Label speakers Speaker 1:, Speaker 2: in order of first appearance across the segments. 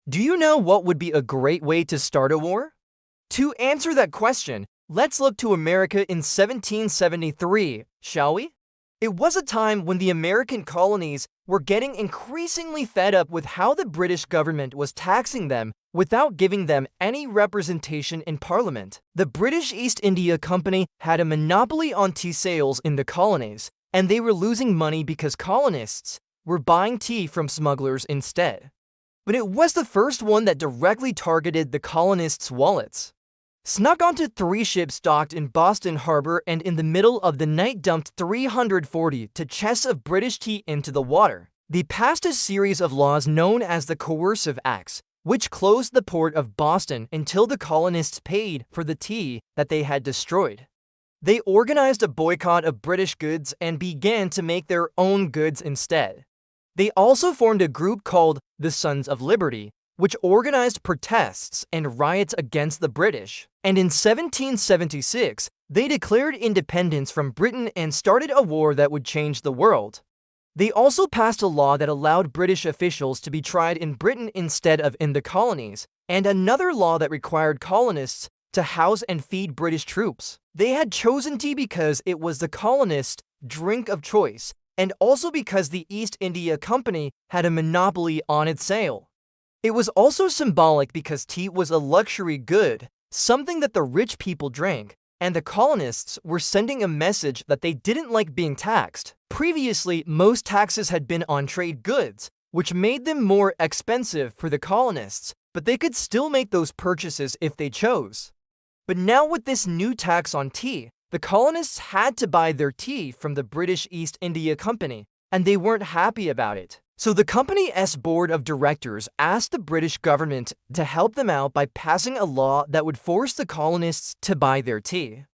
Speaker 1: Do you know what would be a great way to start a war? To answer that question, let's look to America in 1773, shall we? It was a time when the American colonies were getting increasingly fed up with how the British government was taxing them without giving them any representation in Parliament. The British East India Company had a monopoly on tea sales in the colonies, and they were losing money because colonists were buying tea from smugglers instead. But it was the first one that directly targeted the colonists' wallets. Snuck onto 3 ships docked in Boston Harbor and in the middle of the night dumped 340 chests of British tea into the water. They passed a series of laws known as the Coercive Acts, which closed the port of Boston until the colonists paid for the tea that they had destroyed. They organized a boycott of British goods and began to make their own goods instead. They also formed a group called the Sons of Liberty, which organized protests and riots against the British. And in 1776, they declared independence from Britain and started a war that would change the world. They also passed a law that allowed British officials to be tried in Britain instead of in the colonies, and another law that required colonists to house and feed British troops. They had chosen tea because it was the colonists' drink of choice, and also because the East India Company had a monopoly on its sale. It was also symbolic because tea was a luxury good, something that the rich people drank, and the colonists were sending a message that they didn't like being taxed. Previously, most taxes had been on trade goods, which made them more expensive for the colonists, but they could still make those purchases if they chose. But now with this new tax on tea, the colonists had to buy their tea from the British East India Company, and they weren't happy about it. So the company's board of directors asked the British government to help them out by passing a law that would force the colonists to buy their tea.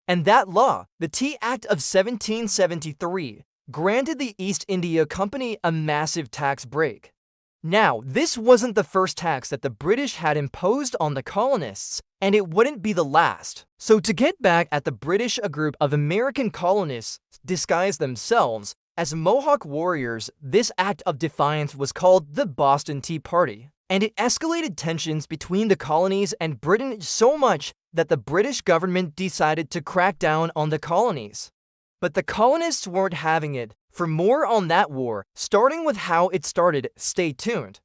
Speaker 1: And that law, the Tea Act of 1773, granted the East India Company a massive tax break. Now, this wasn't the first tax that the British had imposed on the colonists, and it wouldn't be the last. So to get back at the British, a group of American colonists disguised themselves as Mohawk warriors. This act of defiance was called the Boston Tea Party, and it escalated tensions between the colonies and Britain so much that the British government decided to crack down on the colonies. But the colonists weren't having it. For more on that war, starting with how it started, stay tuned.